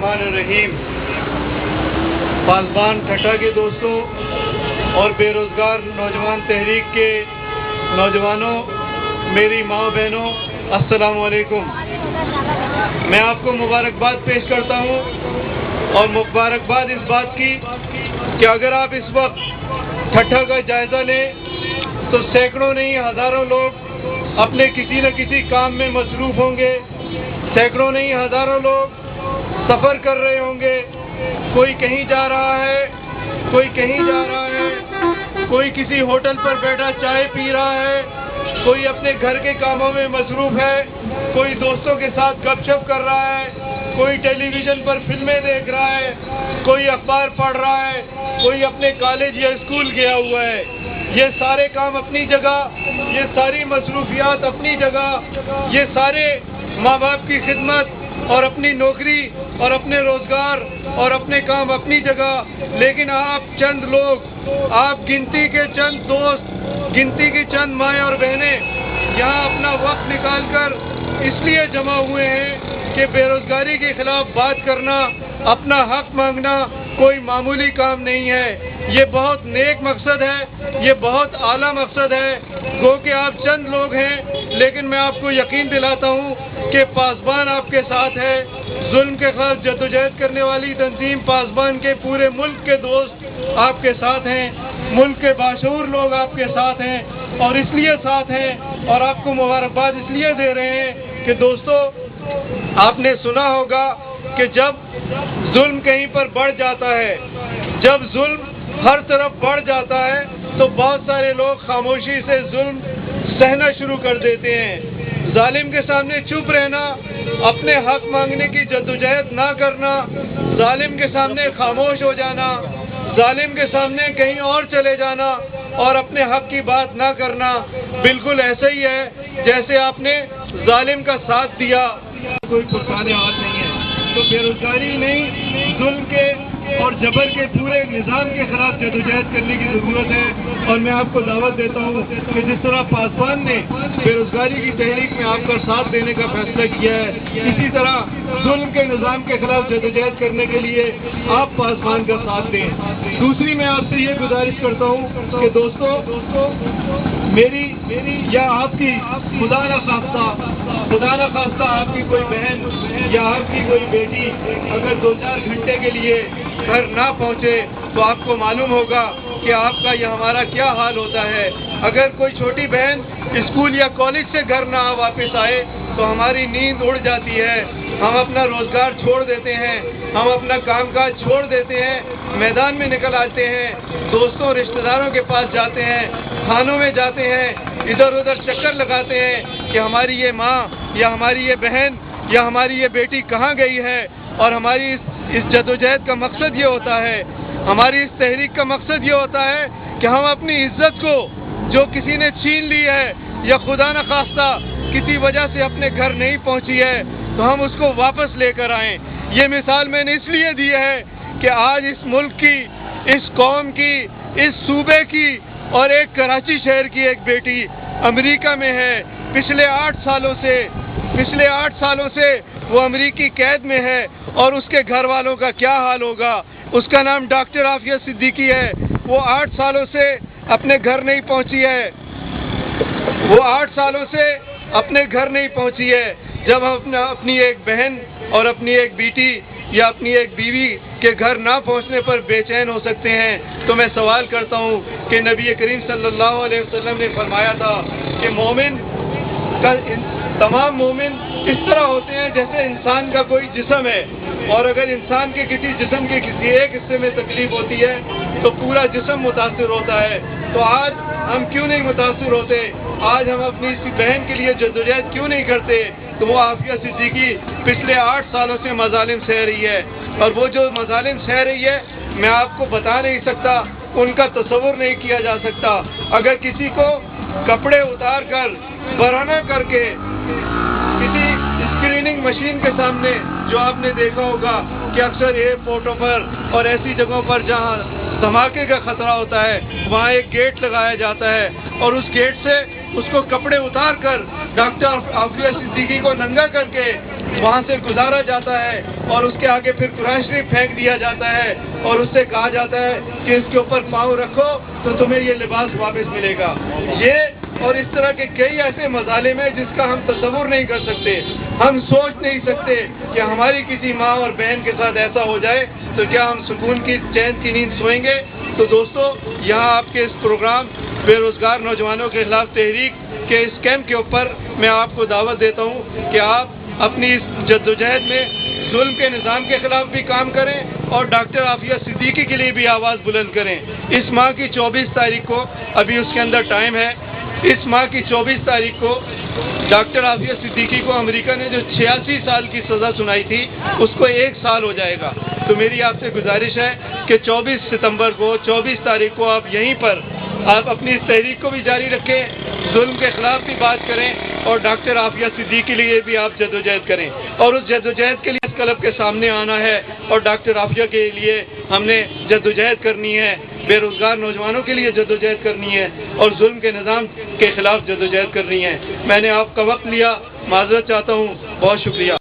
الرحمن الرحیم۔ پاسبان ٹھٹھا کے دوستوں اور بے روزگار نوجوان تحریک کے نوجوانوں، میری ماں بہنوں، السلام علیکم۔ میں آپ کو مبارکباد پیش کرتا ہوں، اور مبارکباد اس بات کی کہ اگر آپ اس وقت ٹھٹھا کا جائزہ لیں تو سینکڑوں نہیں ہزاروں لوگ اپنے کسی نہ کسی کام میں مصروف ہوں گے، سینکڑوں نہیں ہزاروں لوگ سفر کر رہے ہوں گے، کوئی کہیں جا رہا ہے، کوئی کہیں جا رہا ہے، کوئی کسی ہوٹل پر بیٹھا چائے پی رہا ہے، کوئی اپنے گھر کے کاموں میں مصروف ہے، کوئی دوستوں کے ساتھ گپ شپ کر رہا ہے، کوئی ٹیلی ویژن پر فلمیں دیکھ رہا ہے، کوئی اخبار پڑھ رہا ہے، کوئی اپنے کالج یا اسکول گیا ہوا ہے۔ یہ سارے کام اپنی جگہ، یہ ساری مصروفیات اپنی جگہ، یہ سارے ماں باپ کی خدمت اور اپنی نوکری اور اپنے روزگار اور اپنے کام اپنی جگہ، لیکن آپ چند لوگ، آپ گنتی کے چند دوست، گنتی کی چند مائیں اور بہنیں یہاں اپنا وقت نکال کر اس لیے جمع ہوئے ہیں کہ بے روزگاری کے خلاف بات کرنا، اپنا حق مانگنا کوئی معمولی کام نہیں ہے۔ یہ بہت نیک مقصد ہے، یہ بہت اعلیٰ مقصد ہے، گو کہ آپ چند لوگ ہیں، لیکن میں آپ کو یقین دلاتا ہوں کہ پاسبان آپ کے ساتھ ہے۔ ظلم کے خلاف جدوجہد کرنے والی تنظیم پاسبان کے پورے ملک کے دوست آپ کے ساتھ ہیں، ملک کے باشعور لوگ آپ کے ساتھ ہیں، اور اس لیے ساتھ ہیں اور آپ کو مبارکباد اس لیے دے رہے ہیں کہ دوستو، آپ نے سنا ہوگا کہ جب ظلم کہیں پر بڑھ جاتا ہے، جب ظلم ہر طرف بڑھ جاتا ہے تو بہت سارے لوگ خاموشی سے ظلم سہنا شروع کر دیتے ہیں۔ ظالم کے سامنے چپ رہنا، اپنے حق مانگنے کی جدوجہد نہ کرنا، ظالم کے سامنے خاموش ہو جانا، ظالم کے سامنے کہیں اور چلے جانا اور اپنے حق کی بات نہ کرنا، بالکل ایسا ہی ہے جیسے آپ نے ظالم کا ساتھ دیا۔ کوئی پرکارے ہاتھ نہیں ہے، تو بے روزگاری نہیں، ظلم کے اور جبر کے پورے نظام کے خلاف جدوجہد کرنے کی ضرورت ہے۔ اور میں آپ کو دعوت دیتا ہوں کہ جس طرح پاسبان نے بے روزگاری کی تحریک میں آپ کا ساتھ دینے کا فیصلہ کیا ہے، اسی طرح ظلم کے نظام کے خلاف جدوجہد کرنے کے لیے آپ پاسبان کا ساتھ دیں۔ دوسری میں آپ سے یہ گزارش کرتا ہوں کہ دوستو، میری یا آپ کی خدا نہ خواستہ آپ کی کوئی بہن یا آپ کی کوئی بیٹی اگر 2-4 گھنٹے کے لیے گھر نہ پہنچے تو آپ کو معلوم ہوگا کہ آپ کا یا ہمارا کیا حال ہوتا ہے۔ اگر کوئی چھوٹی بہن اسکول یا کالج سے گھر نہ واپس آئے تو ہماری نیند اڑ جاتی ہے، ہم اپنا روزگار چھوڑ دیتے ہیں، ہم اپنا کام کاج چھوڑ دیتے ہیں، میدان میں نکل آتے ہیں، دوستوں رشتہ داروں کے پاس جاتے ہیں، کھانوں میں جاتے ہیں، ادھر ادھر چکر لگاتے ہیں کہ ہماری یہ ماں یا ہماری یہ بہن یا ہماری یہ بیٹی کہاں گئی ہے۔ اور ہماری اس جدوجہد کا مقصد یہ ہوتا ہے، ہماری اس تحریک کا مقصد یہ ہوتا ہے کہ ہم اپنی عزت کو جو کسی نے چھین لی ہے یا خدا نہ خواستہ کسی وجہ سے اپنے گھر نہیں پہنچی ہے تو ہم اس کو واپس لے کر آئیں۔ یہ مثال میں نے اس لیے دی ہے کہ آج اس ملک کی، اس قوم کی، اس صوبے کی اور ایک کراچی شہر کی ایک بیٹی امریکہ میں ہے۔ پچھلے 8 سالوں سے وہ امریکی قید میں ہے، اور اس کے گھر والوں کا کیا حال ہوگا۔ اس کا نام ڈاکٹر عافیہ صدیقی ہے، وہ 8 سالوں سے اپنے گھر نہیں پہنچی ہے، وہ 8 سالوں سے اپنے گھر نہیں پہنچی ہے۔ جب ہم اپنی ایک بہن اور اپنی ایک بیٹی یا اپنی ایک بیوی کے گھر نہ پہنچنے پر بے چین ہو سکتے ہیں تو میں سوال کرتا ہوں کہ نبی کریم صلی اللہ علیہ وسلم نے فرمایا تھا کہ تمام مومن اس طرح ہوتے ہیں جیسے انسان کا کوئی جسم ہے، اور اگر انسان کے کسی جسم کے کسی ایک حصے میں تکلیف ہوتی ہے تو پورا جسم متاثر ہوتا ہے۔ تو آج ہم کیوں نہیں متاثر ہوتے؟ آج ہم اپنی اس بہن کے لیے جدوجہد کیوں نہیں کرتے؟ تو وہ عافیہ صدیقی پچھلے 8 سالوں سے مظالم سہ رہی ہے، اور وہ جو مظالم سہ رہی ہے میں آپ کو بتا نہیں سکتا، ان کا تصور نہیں کیا جا سکتا۔ اگر کسی کو کپڑے اتار کر برہنہ کر کے کسی اسکریننگ مشین کے سامنے، جو آپ نے دیکھا ہوگا کہ اکثر ایئرپورٹوں پر اور ایسی جگہوں پر جہاں دھماکے کا خطرہ ہوتا ہے وہاں ایک گیٹ لگایا جاتا ہے، اور اس گیٹ سے اس کو کپڑے اتار کر ڈاکٹر عافیہ صدیقی کو ننگا کر کے وہاں سے گزارا جاتا ہے اور اس کے آگے پھر قرآن شریف پھینک دیا جاتا ہے اور اس سے کہا جاتا ہے کہ اس کے اوپر پاؤں رکھو تو تمہیں یہ لباس واپس ملے گا۔ یہ اور اس طرح کے کئی ایسے مظالم ہیں جس کا ہم تصور نہیں کر سکتے، ہم سوچ نہیں سکتے کہ ہماری کسی ماں اور بہن کے ساتھ ایسا ہو جائے تو کیا ہم سکون کی چین کی نیند سوئیں گے؟ تو دوستو، یہاں آپ کے اس پروگرام بے روزگار نوجوانوں کے خلاف تحریک کے اس کیمپ کے اوپر میں آپ کو دعوت دیتا ہوں کہ آپ اپنی اس جدوجہد میں ظلم کے نظام کے خلاف بھی کام کریں اور ڈاکٹر عافیہ صدیقی کے لیے بھی آواز بلند کریں۔ اس ماہ کی 24 تاریخ کو، ابھی اس کے اندر ٹائم ہے، اس ماہ کی 24 تاریخ کو ڈاکٹر عافیہ صدیقی کو امریکہ نے جو 86 سال کی سزا سنائی تھی اس کو 1 سال ہو جائے گا۔ تو میری آپ سے گزارش ہے کہ 24 ستمبر کو، 24 تاریخ کو آپ یہیں پر آپ اپنی اس تحریک کو بھی جاری رکھیں، ظلم کے خلاف بھی بات کریں اور ڈاکٹر عافیہ صدیقی کے لیے بھی آپ جدوجہد کریں، اور اس جدوجہد کے لیے اس کلب کے سامنے آنا ہے اور ڈاکٹر عافیہ کے لیے ہم نے جدوجہد کرنی ہے، بے روزگار نوجوانوں کے لیے جدوجہد کرنی ہے اور ظلم کے نظام کے خلاف جدوجہد کرنی ہے۔ میں نے آپ کا وقت لیا، معذرت چاہتا ہوں، بہت شکریہ۔